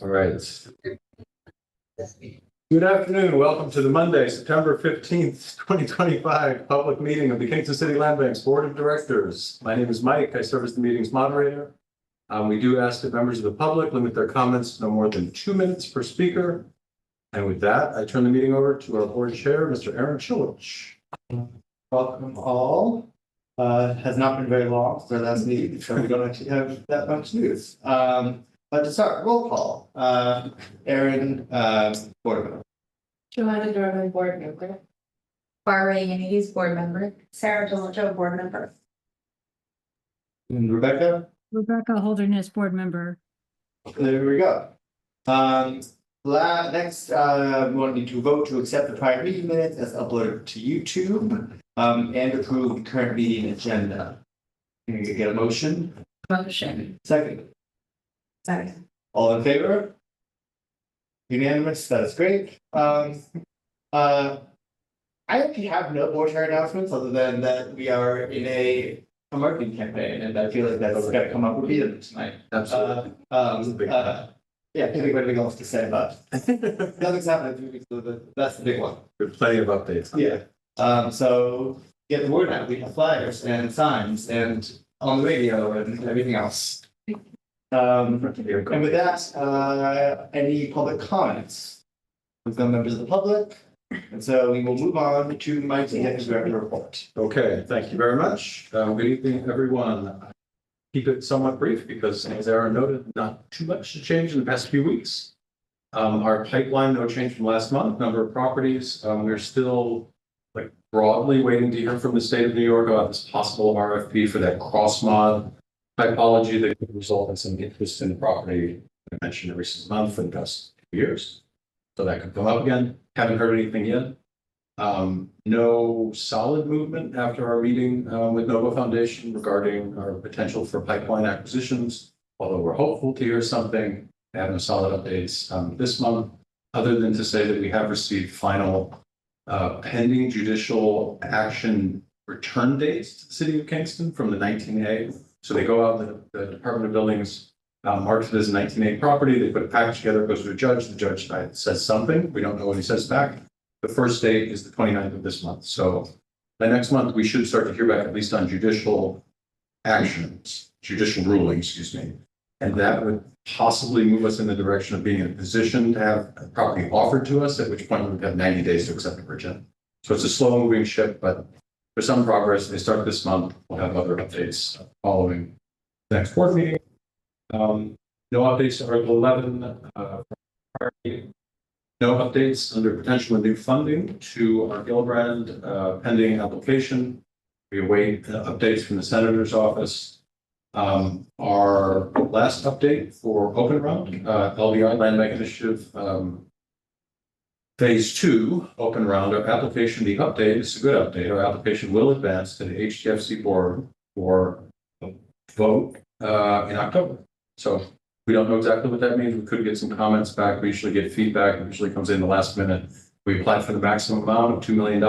All right. Good afternoon. Welcome to the Monday, September 15th, 2025 public meeting of the Kingston City Land Bank's Board of Directors. My name is Mike. I serve as the meeting's moderator. We do ask that members of the public limit their comments to no more than 2 minutes per speaker. And with that, I turn the meeting over to our board chair, Mr. Aaron Chilich. Welcome all. Has not been very long for last meeting, so we don't actually have that much news. But to start, roll call. Aaron, board member. Joanna Dorman, board member. Barbara Yannies, board member. Sarah Delancho, board member. And Rebecca. Rebecca Holderness, board member. There we go. Next, we want to vote to accept the prior meeting minutes as uploaded to YouTube, and approve the current meeting agenda. Can we get a motion? Motion. Second. Second. All in favor? Unanimous, that is great. I actually have no more chair announcements other than that we are in a marketing campaign, and I feel like that's got to come up repeatedly tonight. Absolutely. Yeah, I can't think of anything else to say about it. Nothing's happened in 3 weeks, but that's the big one. There's plenty of updates. Yeah. So get the word out. We have flyers and signs and on the radio and everything else. And with that, any public comments? With no members of the public. And so we will move on to Mike's executive director report. Okay, thank you very much. Good evening, everyone. Keep it somewhat brief because, as Aaron noted, not too much to change in the past few weeks. Our pipeline, no change from last month. Number of properties, we're still broadly waiting to hear from the state of New York about this possible RFP for that cross mod typology that could result in some interest in the property I mentioned in recent month for the past 2 years. So that could come up again. Haven't heard anything yet. No solid movement after our meeting with Nova Foundation regarding our potential for pipeline acquisitions, although we're hopeful to hear something. I have no solid updates this month, other than to say that we have received final pending judicial action return dates to the city of Kingston from the 19A. So they go out, the Department of Buildings marks it as a 19A property. They put a package together, goes to a judge. The judge says something. We don't know what he says back. The first date is the 29th of this month. So by next month, we should start to hear back at least on judicial actions, judicial rulings, excuse me. And that would possibly move us in the direction of being in a position to have a property offered to us, at which point we would have 90 days to accept the purchase. So it's a slow moving ship, but for some progress, they start this month. We'll have other updates following the next board meeting. No updates to Article 11. No updates under potential new funding to our Gillibrand pending application. We await updates from the senator's office. Our last update for Open Round, LBI Land Bank Initiative Phase 2 Open Round, our application, the update is a good update. Our application will advance to the HDFC board for a vote in October. So we don't know exactly what that means. We could get some comments back. We usually get feedback. It usually comes in the last minute. We applied for the maximum amount of $2 million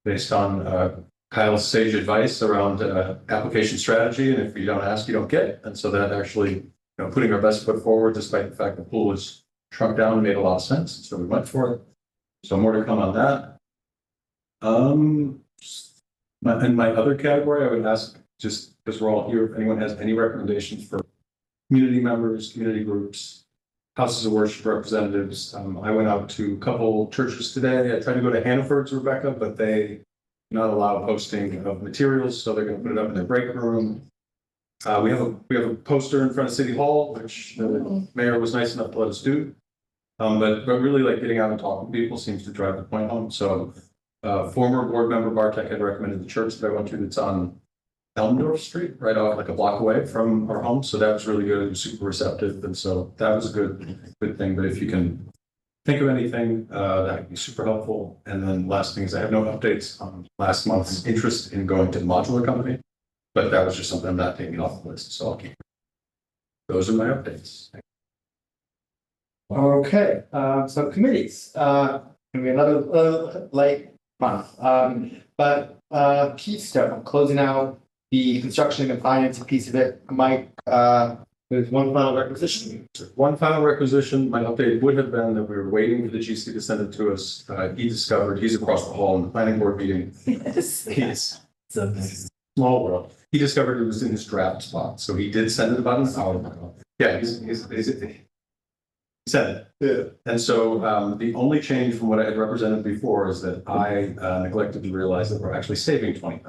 based on Kyle's sage advice around application strategy. And if you don't ask, you don't get. And so that actually, putting our best foot forward, despite the fact the pool was shrunk down, made a lot of sense. So we went for it. So more to come on that. In my other category, I would ask, just because we're all here, if anyone has any recommendations for community members, community groups, houses of worship representatives. I went out to a couple churches today. I tried to go to Hannaford's, Rebecca, but they not allow posting of materials, so they're going to put it up in their break room. We have a poster in front of City Hall, which the mayor was nice enough to let us do. But really, getting out and talking to people seems to drive the point home. So, former board member Bartek had recommended the church that I went to that's on Elmdorf Street, right off a block away from our home. So that was really good. It was super receptive. And so that was a good thing. But if you can think of anything, that would be super helpful. And then last thing is I have no updates on last month's interest in going to the modular company, but that was just something I'm not taking off the list. So I'll keep. Those are my updates. Okay, so committees, gonna be another light month. But Keystone, closing out the construction and financing piece of it. Mike There's one final requisition. One final requisition, my update would have been that we were waiting for the GC to send it to us. He discovered, he's across the hall in the planning board meeting. Yes. He's small world. He discovered it was in his draft spot, so he did send it about an hour ago. Yeah, he sent it. Yeah. And so the only change from what I had represented before is that I neglected to realize that we're actually saving $20,000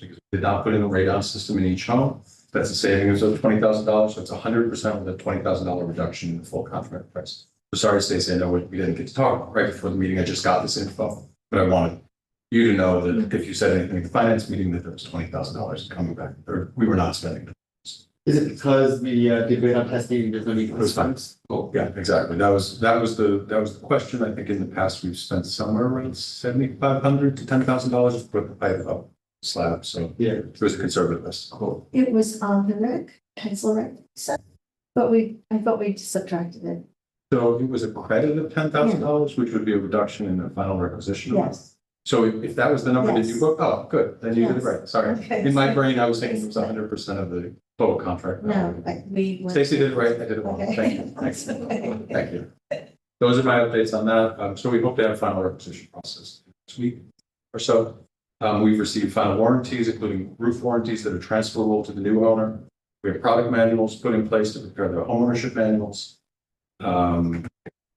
because we did not put in a radon system in each home. That's a savings of $20,000, so it's 100% of the $20,000 reduction in the full contract price. So sorry, Stacey, I know we didn't get to talk right before the meeting. I just got this info, but I wanted you to know that if you said anything at the finance meeting that there was $20,000 coming back, or we were not spending it. Is it because we did radon testing, there's no need for those funds? Oh, yeah, exactly. That was the question. I think in the past, we've spent somewhere around $7,500 to $10,000 to put the pipe up slab. So Yeah. it was a conservative list. Cool. It was on the rec, pencil rec, but I thought we subtracted it. So it was a credit of $10,000, which would be a reduction in the final requisition. Yes. So if that was the number that you Yes. booked, oh, good, then you did it Yes. right. Sorry. Okay. In my brain, I was thinking it was 100% of the total contract. No, but we. went- Stacy did it right. I did it wrong. Okay. Thank you. Thank you. Those are my updates on that. So we hope to have a final requisition process next week or so. We've received final warranties, including roof warranties that are transferable to the new owner. We have product manuals put in place to prepare the homeownership manuals. Trying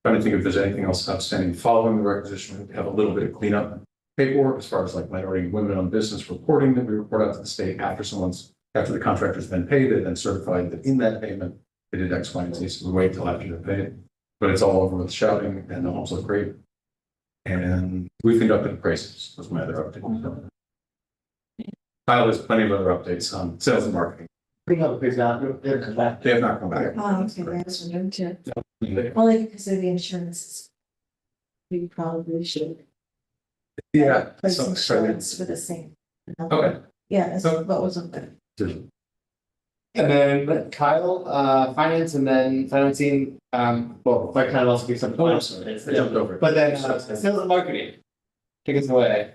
to think if there's anything else outstanding following the requisition. We have a little bit of cleanup paperwork as far as like minority and women-owned business reporting that we report out to the state after the contractor's been paid and then certified that in that payment, they did X, Y, and Z. So we wait till after they're paid. But it's all over with shouting and the homes look great. And we've conducted appraisals, was my other update. Kyle has plenty of other updates on sales and marketing. Bring up a quick down, they'll come back. They have not come back. Oh, okay, I was wondering too. Only because of the insurances. We probably should. Yeah. Place So- insurance for the same. Okay. Yeah, that's So- what was on there. And then Kyle, finance and then financing, well, I kind of also give some. Oh, I'm sorry. I jumped over it. But then sales and marketing. Take us away.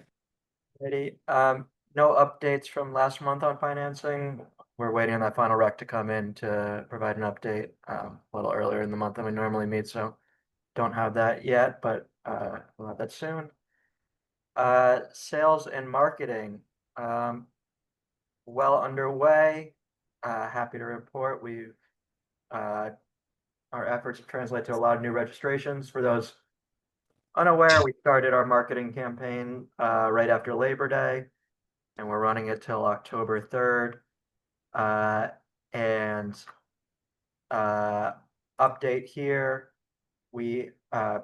Ready? No updates from last month on financing. We're waiting on that final rec to come in to provide an update, a little earlier in the month than we normally meet, so don't have that yet, but, we'll have that soon. Sales and marketing, well underway. Happy to report we've, our efforts have translated to a lot of new registrations. For those unaware, we started our marketing campaign, right after Labor Day, and we're running it till October 3rd. And update here, we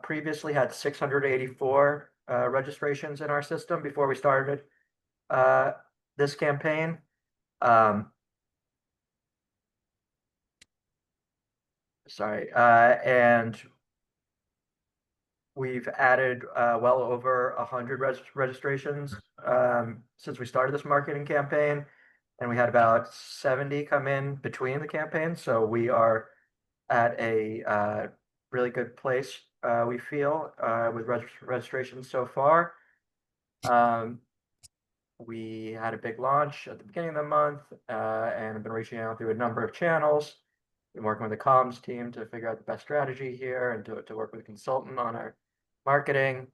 previously had 684 registrations in our system before we started this campaign. And we've added well over 100 registrations since we started this marketing campaign, and we had about 70 come in between the campaigns. So we are at a really good place, we feel, with registrations so far. We had a big launch at the beginning of the month and have been reaching out through a number of channels. Been working with the comms team to figure out the best strategy here and to work with a consultant on our marketing.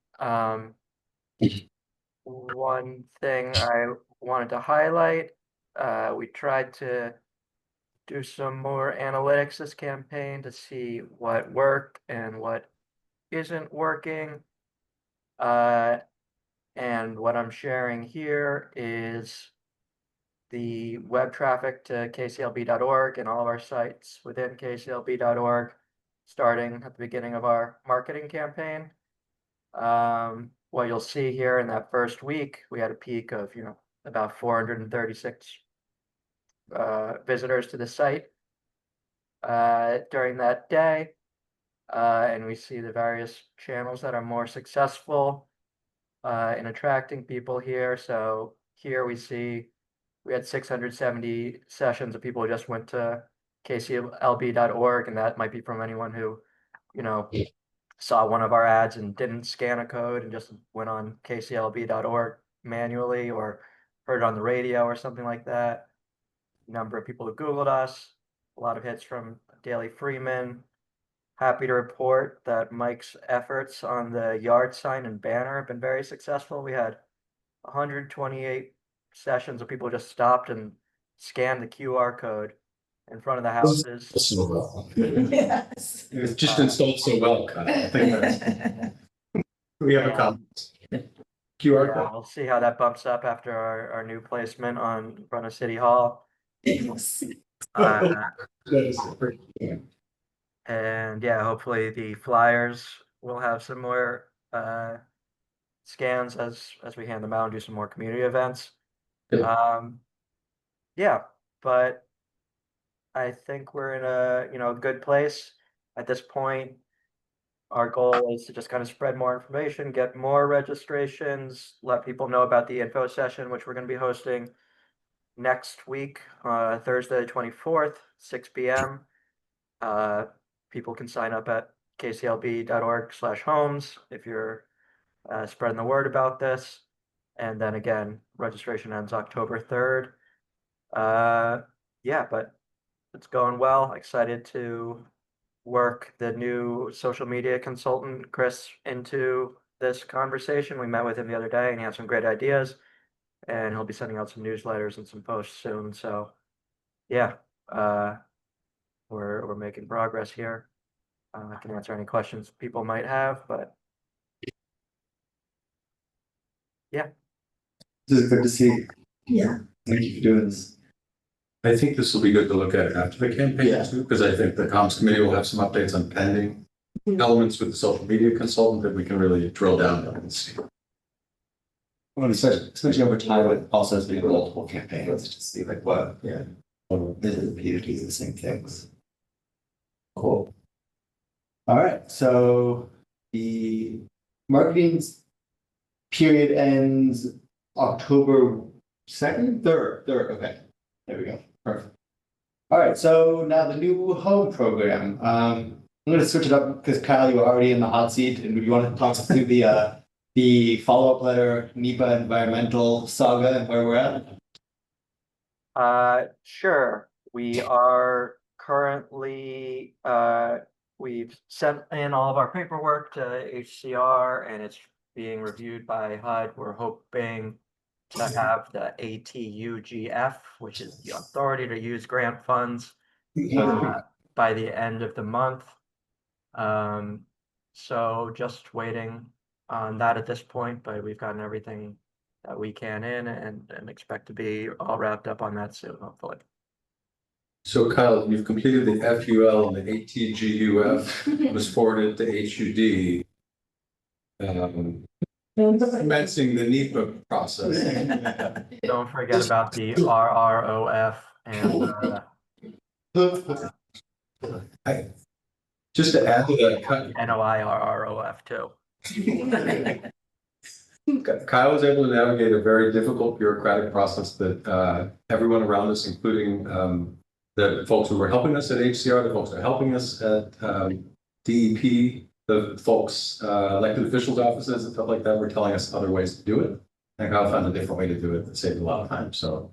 One thing I wanted to highlight, we tried to do some more analytics this campaign to see what worked and what isn't working. And what I'm sharing here is the web traffic to kclb.org and all of our sites within kclb.org, starting at the beginning of our marketing campaign. What you'll see here in that first week, we had a peak of, about 436 visitors to the site during that day. And we see the various channels that are more successful in attracting people here. So here we see we had 670 sessions of people who just went to kclb.org, and that might be from anyone who, saw one of our ads and didn't scan a code and just went on kclb.org manually or heard it on the radio or something like that. Number of people who Googled us. a lot of hits from Daily Freeman. Happy to report that Mike's efforts on the yard sign and banner have been very successful. We had 128 sessions of people just stopped and scanned the QR code in front of the houses. So well. Yes. It was just installed so well, Kyle. I think that's, we have a comment. QR Yeah, code. we'll see how that bumps up after our new placement on in front of City Hall. Uh, and yeah, hopefully the flyers will have some more scans as we hand them out and do some more community events. Yeah. Yeah, but I think we're in a good place at this point. Our goal is to just kind of spread more information, get more registrations, let people know about the info session, which we're going to be hosting next week, Thursday, 24th, 6 p.m. People can sign up at kclb.org/homes if you're spreading the word about this. And then again, registration ends October 3rd. Yeah, but it's going well. Excited to work the new social media consultant, Chris, into this conversation. We met with him the other day and he had some great ideas. And he'll be sending out some newsletters and some posts soon. So yeah, we're making progress here. I can answer any questions people might have, but yeah. This is good to see. Yeah. Thank you for doing this. I think this will be good to look at after the campaign Yeah. too, because I think the comms committee will have some updates on pending elements with the social media consultant that we can really drill down on and see. Well, especially over time, with also as being multiple campaigns to see like what, this is repeatedly the same things. Cool. All right, so the marketing period ends October 2nd, 3rd, okay. There we go. Perfect. All right, so now the new home program. I'm gonna switch it up because Kyle, you were already in the hot seat, and you want to talk us through the follow-up letter, NEPA environmental saga and where we're at? Sure. We are currently, we've sent in all of our paperwork to HCR and it's being reviewed by HUD. We're hoping to have the ATUGF, which is the authority to use grant funds, by the end of the month. So just waiting on that at this point, but we've gotten everything that we can in and expect to be all wrapped up on that soon, hopefully. So Kyle, you've completed the FUL and the ATGUF was forwarded to HUD. Commencing the NEPA process. Don't forget about the RROF and Just to add to that, NOIRROF too. Kyle was able to navigate a very difficult bureaucratic process that everyone around us, including the folks who were helping us at HCR, the folks who are helping us at DEP, the folks, elected officials' offices and stuff like that, were telling us other ways to do it. And Kyle found a different way to do it that saved a lot of time. So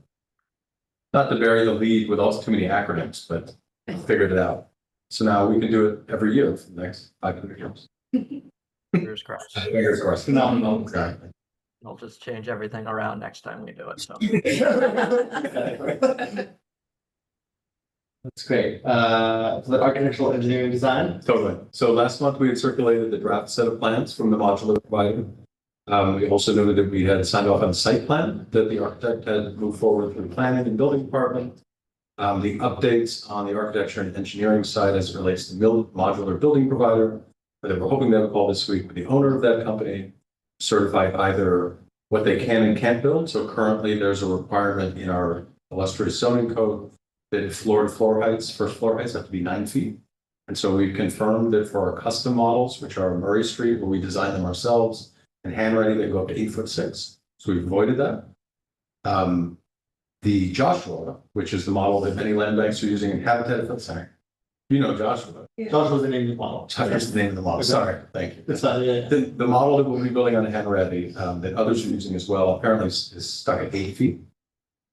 not to bury the lead with all too many acronyms, but figured it out. So now we can do it every year for the next 500 years. Fingers crossed. Fingers crossed. Phenomenal. Exactly. We'll just change everything around next time we do it, so. That's great. For the architectural engineering design. Totally. So last month we had circulated the draft set of plans from the modular provider. We also noted that we had signed off on the site plan that the architect had moved forward through planning and building department. The updates on the architecture and engineering side as it relates to modular building provider. That we're hoping to have a call this week with the owner of that company, certify either what they can and can't build. So currently there's a requirement in our illustrious zoning code that first floor heights have to be 9 feet. And so we've confirmed that for our custom models, which are Murray Street, where we design them ourselves, and hand ready, they go up to 8'6". So we've avoided that. The Joshua, which is the model that many land banks are using in Habitat for the Center. You know Joshua. Josh was the name of the model. Joshua's the name of the model. Sorry, thank you. That's not it. The model that we'll be building on hand ready, that others are using as well, apparently is stuck at 8 feet.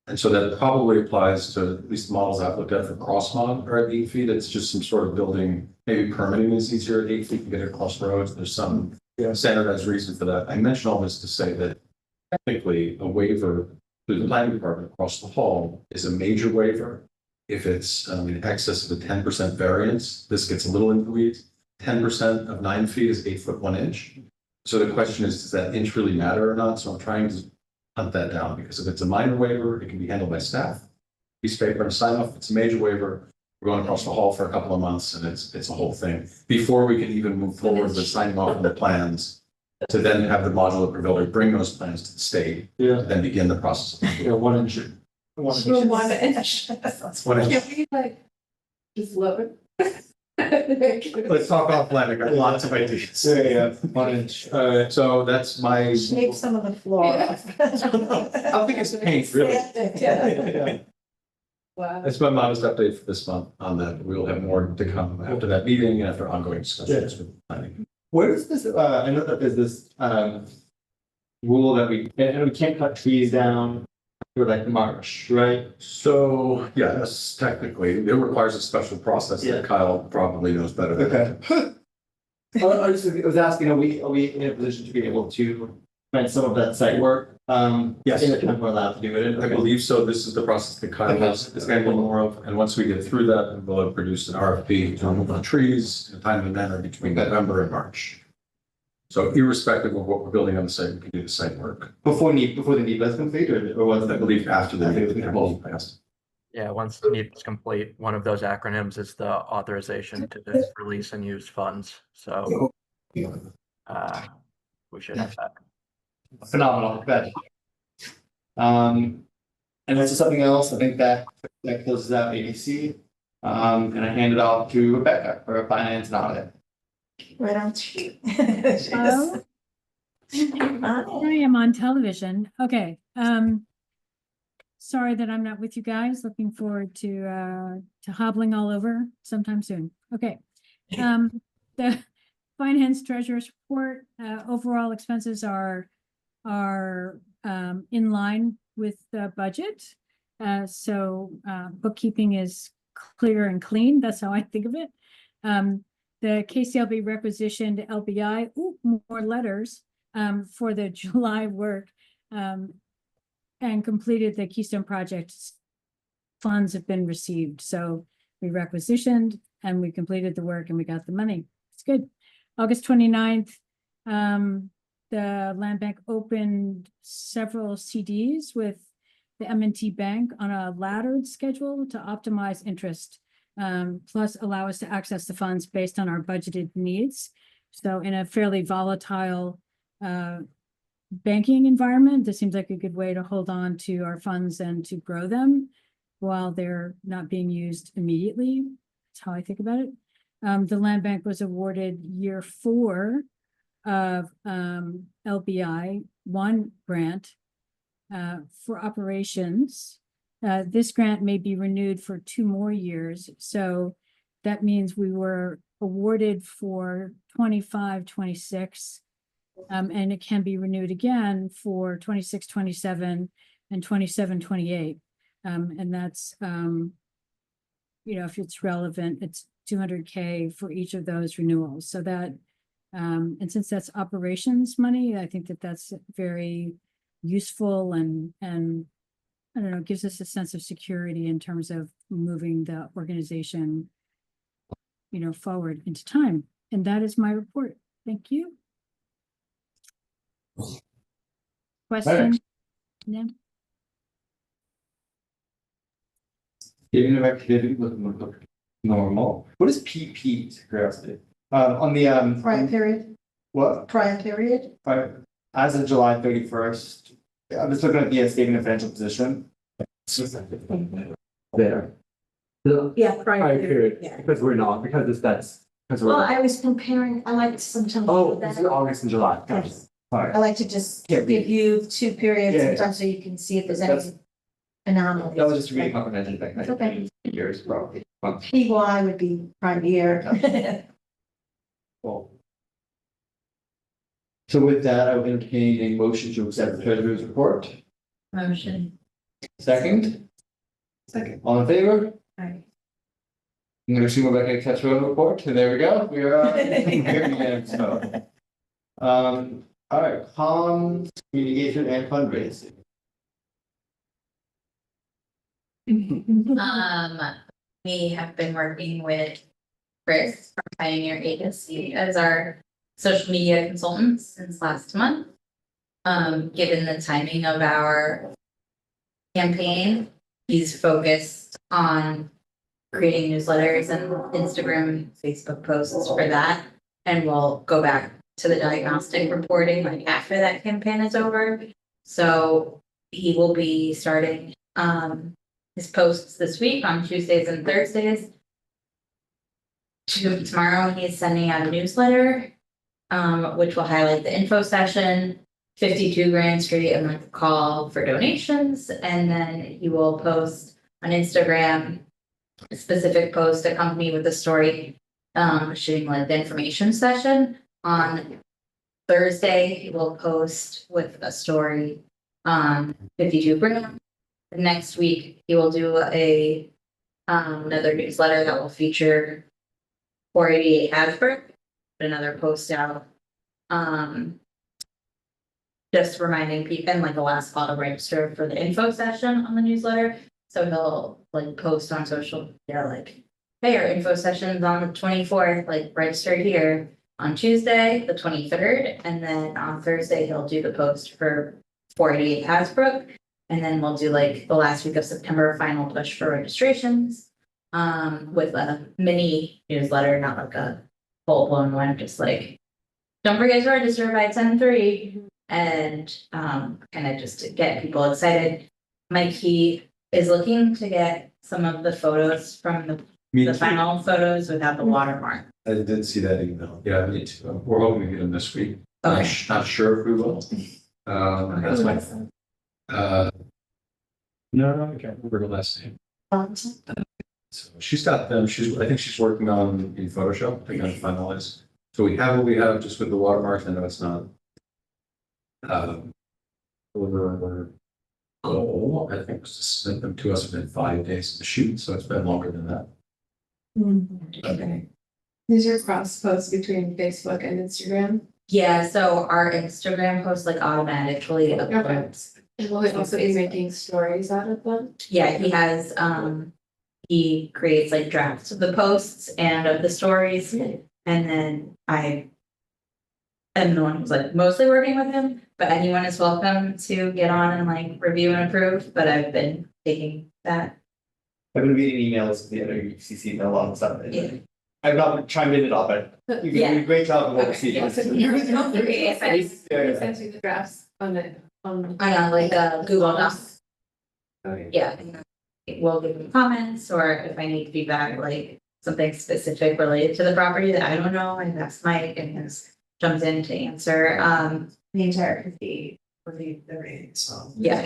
And so that probably applies to at least models I've looked at for crossmod are at 8 feet. It's just some sort of building, maybe permitting is easier at 8 feet to get across roads. There's some standardized reason for that. I mention all this to say that technically a waiver through the planning department across the hall is a major waiver. If it's in excess of a 10% variance, this gets a little into the weeds. 10% of 9 feet is 8 foot 1 inch. So the question is, does that inch really matter or not? So I'm trying to hunt that down, because if it's a minor waiver, it can be handled by staff. Piece of paper and sign off. If it's a major waiver, we're going across the hall for a couple of months, and it's a whole thing before we can even move forward with signing off on the plans to then have the modular pavilion bring those plans to the state, Yeah. then begin the process. Yeah, 1 inch. We're 1 inch. That's what it is. Can we like, just love it? Let's talk offline. I got lots of ideas. Yeah, 1 inch. So that's my. Shave some of the floor off. I think it's paint, really. Yeah. Wow. That's my modest update for this month on that. We'll have more to come after that meeting and after ongoing discussions with planning. Where does this, I know that there's this, rule that and we can't cut trees down for like March, right? So, yes, technically, it requires a special process Yeah. that Kyle probably knows better than. Okay. I was asking, are we in a position to be able to find some of that site work? Yes. In the time we're allowed to do it. I believe so. This is the process that Kyle is handling more of. And once we get through that, we'll have produced an RFP to remove the trees in a timely manner between November and March. So irrespective of what we're building on the site, we can do the site work. Before the need is complete, or was I that? believe after the meeting passed. Yeah, once the need is complete, one of those acronyms is the authorization to release and use funds. So we should have that. Phenomenal, good. And this is something else, I think that closes out ABC. And I hand it off to Rebecca for finance and audit. Right on to you. Oh. I am on television. Okay. Sorry that I'm not with you guys. Looking forward to hobbling all over sometime soon. Okay. The finance treasurer's report, overall expenses are in line with the budget. So bookkeeping is clear and clean. That's how I think of it. The KCLB requisitioned LBI, more letters for the July work and completed the Keystone project. Funds have been received. So we requisitioned and we completed the work and we got the money. It's good. August 29th, the land bank opened several CDs with the M&T Bank on a laddered schedule to optimize interest, plus allow us to access the funds based on our budgeted needs. So in a fairly volatile banking environment, this seems like a good way to hold on to our funds and to grow them while they're not being used immediately. That's how I think about it. The land bank was awarded year 4 of LBI 1 grant for operations. This grant may be renewed for 2 more years. So that means we were awarded for 25, 26, and it can be renewed again for 26, 27, and 27, 28. And that's, if it's relevant, it's $200K for each of those renewals. So that, and since that's operations money, I think that that's very useful and I don't know, gives us a sense of security in terms of moving the organization, forward into time. And that is my report. Thank you. Question? Yeah. Giving the activity look normal. What is PP? Curiosity. On the Prior period, what? prior period. As of July 31st, I'm just looking at the statement of financial position. There. Yeah, prior period, yeah. Because we're not, because because Well, I was comparing, I like to sometimes. Oh, do this that. is August and July. Yes. Sorry. I like to just Yeah, give you 2 periods Yeah. sometimes so you can see if there's That's- any anomalies. That was just reading comprehension thing. It's okay. Years probably. PY would be prime year. Cool. So with that, I would entertain a motion to accept the treasurer's report. Motion. Second, Second. all in favor? Aye. I'm gonna assume Rebecca accepts her own report, and there we go, we are, here again, so. All right, comms, communication and fundraising. We have been working with Chris from Pioneer Agency as our social media consultant since last month. Given the timing of our campaign, he's focused on creating newsletters and Instagram, Facebook posts for that. And we'll go back to the diagnostic reporting like after that campaign is over. So he will be starting his posts this week on Tuesdays and Thursdays. Tomorrow he is sending out a newsletter, which will highlight the info session, 52 Grand Street, and like a call for donations. And then he will post on Instagram a specific post accompanied with a story, shooting like the information session. On Thursday, he will post with a story on 52 Grand. Next week, he will do a another newsletter that will feature 488 Hasbrook, put another post out. Just reminding people and like the last call to register for the info session on the newsletter. So he'll like post on social media like, hey, our info session's on the 24th, like register here on Tuesday, the 23rd. And then on Thursday, he'll do the post for 488 Hasbrook. And then we'll do like the last week of September, final push for registrations. With a mini newsletter, not like a full-blown one, just like, don't forget to register by 10/3. And kind of just to get people excited. Mike, he is looking to get some of the photos from the final photos without the watermark. I did see that email. Yeah, me too. We're hoping to get them this week. Okay. Not sure if we will. That's my, no, I can't remember her last name. So she's got them. I think she's working on in Photoshop. They're gonna finalize. So we have what we have just with the watermarks. I know it's not. Over goal, I think was to submit them to us within 5 days to shoot, so it's been longer than that. Okay. These are cross posts between Facebook and Instagram. Yeah, so our Instagram post like automatically uploads. And will it also be making stories out of them? Yeah, he has, he creates like drafts of the posts and of the stories. And then I am the one who's like mostly working with him, but anyone is welcome to get on and like review and approve, but I've been taking that. I've been reading emails, the other UCC, a lot of stuff. Yeah. I've not chimed in at all, but you've Yeah. done a great job of Okay. overseeing. Yeah, so it. you're Okay, if I- He sends you the drafts on it, on. I know, like Google Docs. Okay. Yeah, and then we'll give them comments, or if I need feedback, like something specific related to the property that I don't know, and that's Mike and has jumped in to answer. The entire 50 reviewed the ratings, so. Yeah.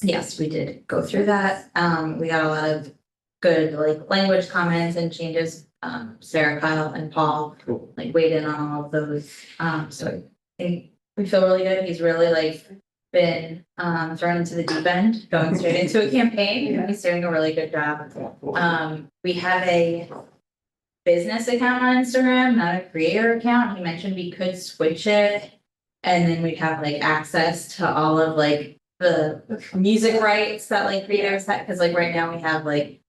Yes, we did go through that. We got a lot of good like language comments and changes. Sarah, Kyle and Paul Cool. like weighed in on all of those. So I think we feel really good. He's really like been thrown into the deep end, going straight into a campaign. He's doing a really good job. We have a business account on Instagram, not a creator account. He mentioned we could switch it. And then we'd have like access to all of like the music rights that like creators have, because like right now we have like,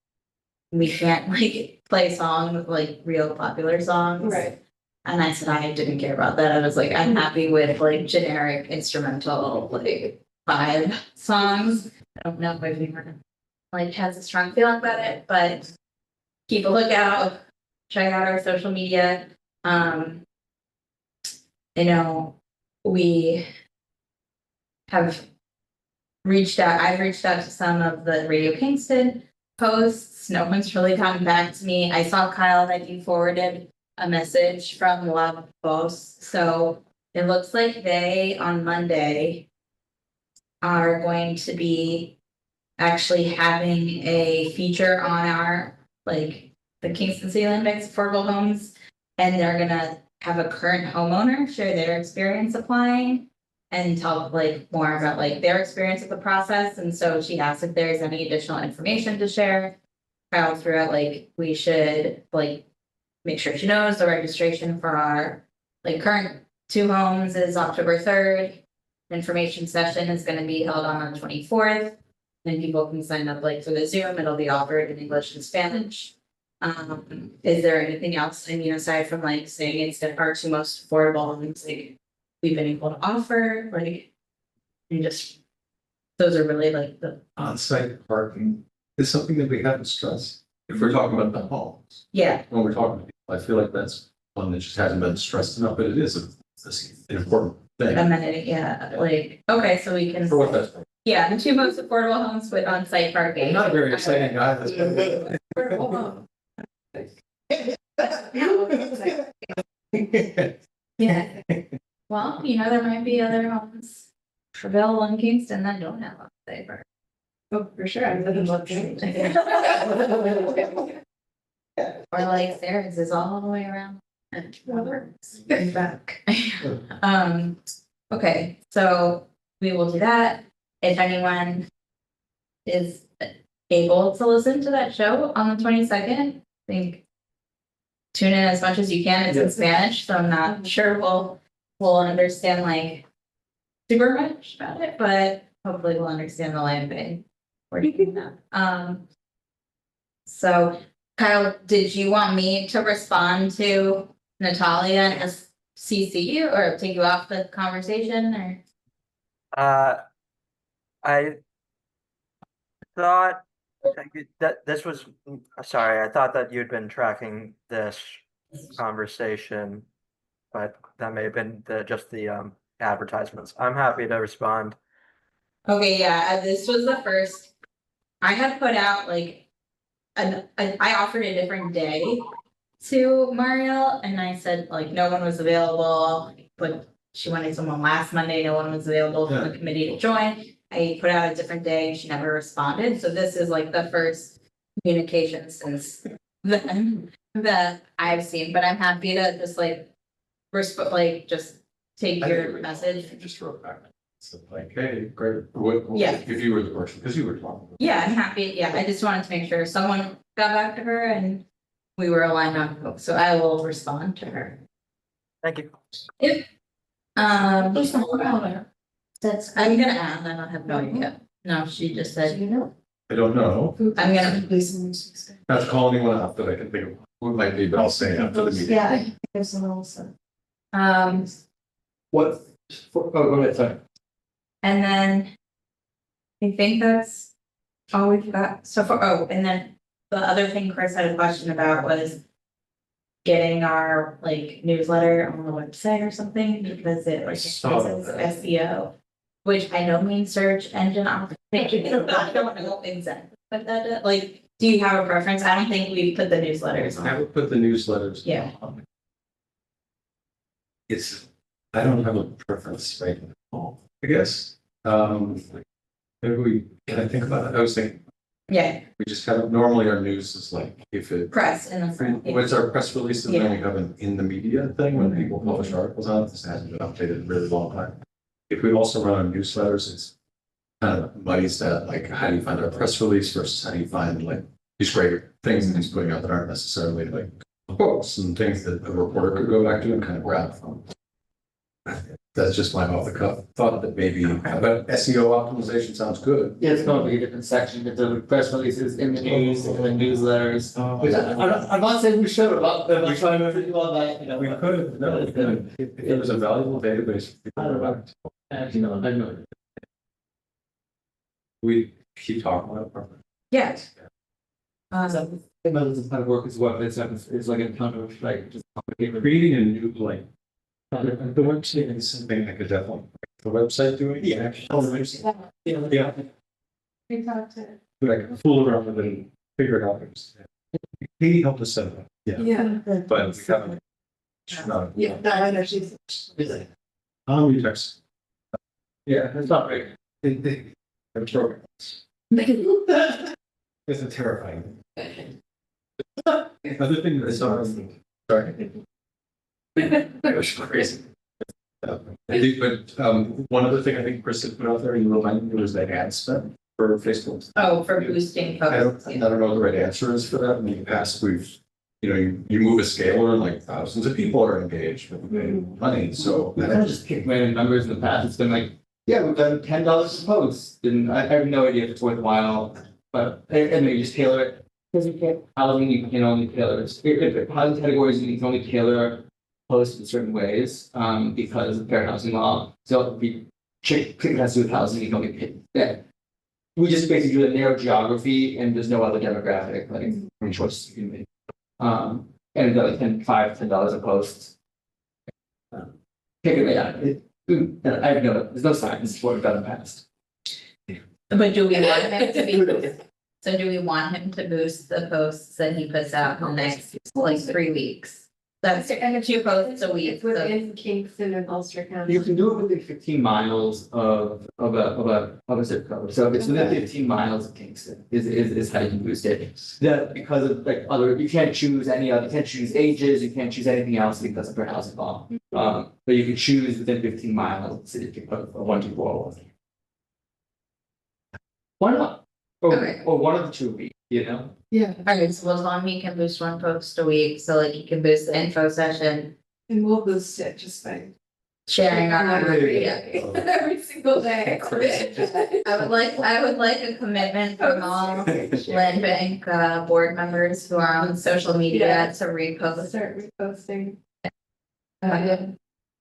we can't like play songs, like real popular songs. Right. And I said, I didn't care about that. I was like, I'm happy with like generic instrumental, like 5 songs. I don't know if anyone like has a strong feeling about it, but keep a lookout, check out our social media. You know, we have reached out, I've reached out to some of the Radio Kingston posts. No one's really gotten back to me. I saw Kyle that you forwarded a message from Love Posts. So it looks like they on Monday are going to be actually having a feature on our like the Kingston City Olympics affordable homes, and they're gonna have a current homeowner share their experience applying. and talk like more about like their experience with the process. And so she asked if there's any additional information to share. Kyle threw out like we should like make sure she knows the registration for our like current 2 homes is October 3rd. Information session is gonna be held on the 24th. And people can sign up like for the Zoom, it'll be offered in English and Spanish. Is there anything else, I mean, aside from like saying it's our 2 most affordable homes, like we've been able to offer, like. And just, those are really like the, On-site parking is something that we haven't stressed. If we're talking about the homes, yeah, when we're talking to people, I feel like that's one that just hasn't been stressed enough, but it is an important thing. amenity, yeah, like, okay, so we can. For what that's. Yeah, the 2 most affordable homes with on-site parking. I'm not a very exciting guy. That's Yeah, well, you know, there might be other homes, Treville and Kingston that don't have on-site parking. Oh, for sure, I'm living looking. Or like theirs is all the way around. And back. Okay, so we will do that. If anyone is able to listen to that show on the 22nd, I think tune in as much as you can. It's in Spanish, so I'm not sure we'll understand like super much about it, but hopefully we'll understand the language. We're doing that. So Kyle, did you want me to respond to Natalia and just CC you or take you off the conversation or? I thought that this was, sorry, I thought that you'd been tracking this conversation, but that may have been just the advertisements. I'm happy to respond. Okay, yeah, this was the first. I had put out like I offered a different day to Mariel and I said like no one was available, but she wanted someone last Monday, no one was available from the committee to join. I put out a different day, she never responded, so this is like the first communication since then that I've seen, but I'm happy to just like just take your message. You just wrote back. So like, hey, great. What, Yeah. if you were the person, because you were talking. Yeah, I'm happy, yeah, I just wanted to make sure someone got back to her and we were aligned on folks, so I will respond to her. Thank you. That's, I'm gonna add, I don't have no idea, no, she just said, I don't know. I'm gonna, Not to call anyone out that I can think of who it might be, but I'll say after the meeting. Yeah, there's some also. What? Oh, go ahead, sorry. and then. I think that's all we've got so far, oh, and then the other thing Chris had a question about was. Getting our like newsletter on the website or something, because it like saw says that. SEO. Which I know means search engine optimization, I don't know exactly what that is, like, do you have a preference? I don't think we put the newsletters I on. would put the newsletters. Yeah. on. I don't have a preference right now, I guess. Maybe can I think about it? I was thinking, Yeah, we just have, normally our news is like, if it. press in the front. yeah. What's our press releases, then we have an in the media thing when people publish articles on it, this hasn't been updated in a really long time. If we also run our newsletters, it's kind of muddies that, like, how do you find our press release versus how do you find like these great things that he's putting out that aren't necessarily like quotes and things that a reporter could go back to and kind of grab from. That's just my off the cuff thought that maybe, but SEO optimization sounds good. Yeah, it's gonna be a different section, because the press releases in the news and the newsletters. Which I'm not saying we should, I'm trying to think about that, you know. We could, no, if there was a valuable database. for people to go back to. Actually, no, I know. We keep talking about it. Yes. So, it doesn't kind of work as well, it's like a kind of like just complicated. Creating a new, like, the website is something I could definitely, the website doing. Yeah. Yeah, We talked to. like fool around with it and figure it out. Katie helped us set it up. Yeah, Yeah. but we haven't. She's not. Yeah, no, I know she's. You text. Yeah, it's not right. The programs. It's a terrifying. Other thing that I saw, sorry. That was crazy. I think, but one other thing I think Chris had put out there, you reminded me, was that ad spend for Facebook. Oh, for boosting posts. I don't know what the right answer is for that. In the past, you move a scaler and like thousands of people are engaged with money, so. I just picked random numbers in the past. It's been like, yeah, we've done $10 a post, and I have no idea if it's worthwhile. But and then you just tailor it because you can't housing. You can only tailor it. If housing categories, you can only tailor posts in certain ways because of fair housing law. So if you check it has to do with housing, you can only pick that. We just basically do a narrow geography, and there's no other demographic like choices you can make. And it's like $10 a post. Take it away. I have there's no science for what we've done in the past. But do we want him to be, so do we want him to boost the posts that he puts out in the next, like, 3 weeks? That's 2 posts a week, It's so, within Kingston and Ulster County. You can do it within 15 miles of a zip code. So if it's within 15 miles of Kingston is how you can boost it. That because of like you can't choose you can't choose ages, you can't choose anything else because of fair housing law. But you can choose within 15 miles of the city of 124. Why not? Okay. Or one of the two weeks, Yeah, alright, so as long as he can boost 1 post a week, so like he can boost the info session, and we'll boost it just by. sharing on our, yeah. Every single day. I would like a commitment from all land bank board members who are on social media Yeah. to repost. Start reposting.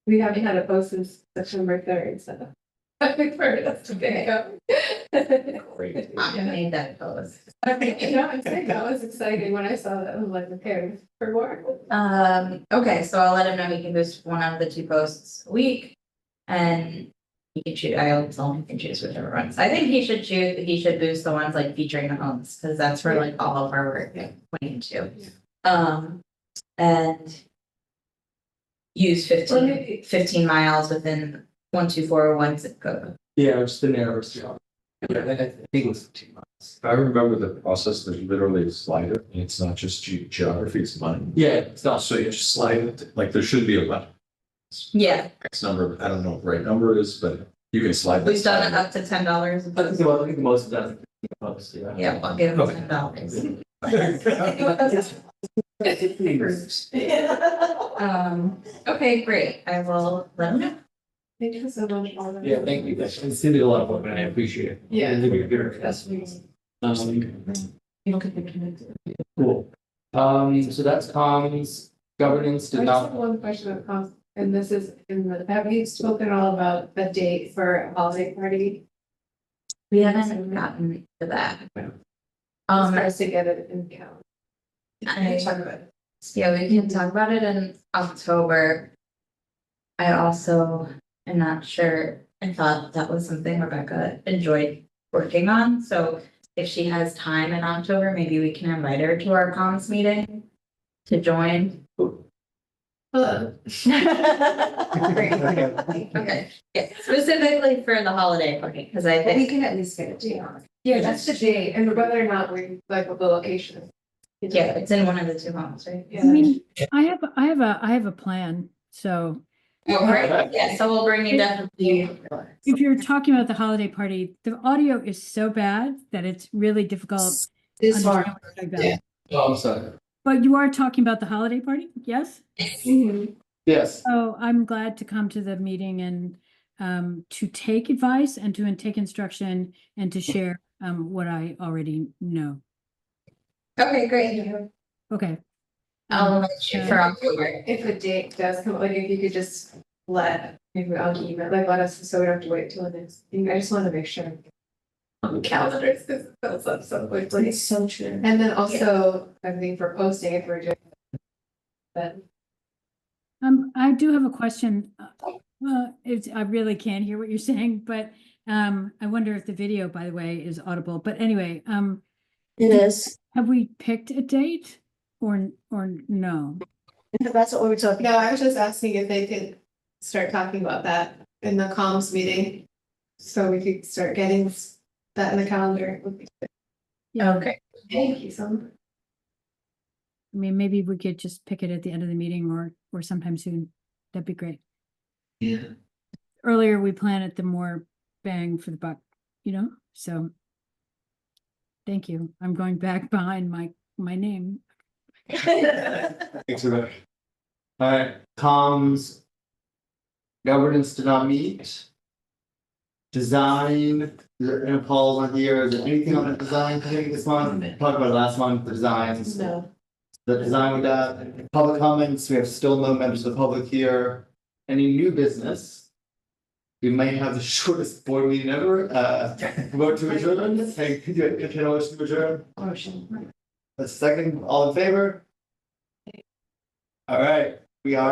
We haven't had a post since September 3rd, so. I think for us today. I made that post. I'm saying that was exciting when I saw that. I was like, okay, for more. Okay, so I'll let him know he can boost 1 out of the 2 posts a week. And he can choose, I always tell him he can choose whichever ones. I think he should boost the ones like featuring the homes, because that's where like all of our work went into. And use 15 miles within 12401 zip code. Yeah, just the narrowest geography. I think it was 2 miles. If I remember the process, there's literally a slider, and it's not just geography, it's money. Yeah, it's not. So you just slide it, like there should be a button. Yeah, X number, I don't know what the right number is, but you can slide. that we've done it slide. up to $10. I think the most of that is posts, yeah. Yeah, I'll give him $10. Okay, great. I will let him know. Thank you so much. Alden. Yeah, thank you. It's did a lot of work, and I appreciate it. Yeah. It's a good investment. Cool. So that's comms, governance I did just have not. one question about cost, and this is have you spoken all about the date for a holiday party? We haven't gotten to that. For us to get it in count. Talk about it. Yeah, we can talk about it in October. I also am not sure, I thought that was something Rebecca enjoyed working on, so if she has time in October, maybe we can invite her to our comms meeting to join. Okay, yeah, specifically for the holiday party, because I We think, can at least get a date on it. Yeah, that's the date, and whether or not we like the location. yeah, it's in one of the 2 homes, right? Yeah. I mean, I have a plan, so Oh, great, yeah, so we'll bring you definitely. if you're talking about the holiday party, the audio is so bad that it's really difficult to This understand one. what you're talking about. Oh, I'm sorry. But you are talking about the holiday party, yes? Yes. So I'm glad to come to the meeting and to take advice and to take instruction and to share what I already know. Okay, great. Okay. I'll let you for October. If the date does come, like if you could just maybe I'll email, like let us, so we don't have to wait till the next. I just want to make sure. On the calendars, because it fills up so quickly. It's so true. And then also, I think for posting, if we're doing. Then. I do have a question. I really can't hear what you're saying, but I wonder if the video, by the way, is audible. But anyway, It is. have we picked a date or no? That's what we were talking. No, I was just asking if they could start talking about that in the comms meeting. So we could start getting that in the calendar. Would be good. Yeah, Okay. Thank you so much. I mean, maybe we could just pick it at the end of the meeting or sometime soon. That'd be great. Yeah. earlier we planted, the more bang for the buck, so. Thank you. I'm going back behind my name. Thanks for that. All right, comms. Governance did not meet. Design, Paul on here, is there anything on the design committee this month? Talked about it last month, the designs. No. The design with that, public comments, we have still no members of the public here. Any new business? We may have the shortest board meeting ever, vote to adjourn, hey, could you get a motion to adjourn? Motion. A second, all in favor? All right, we are.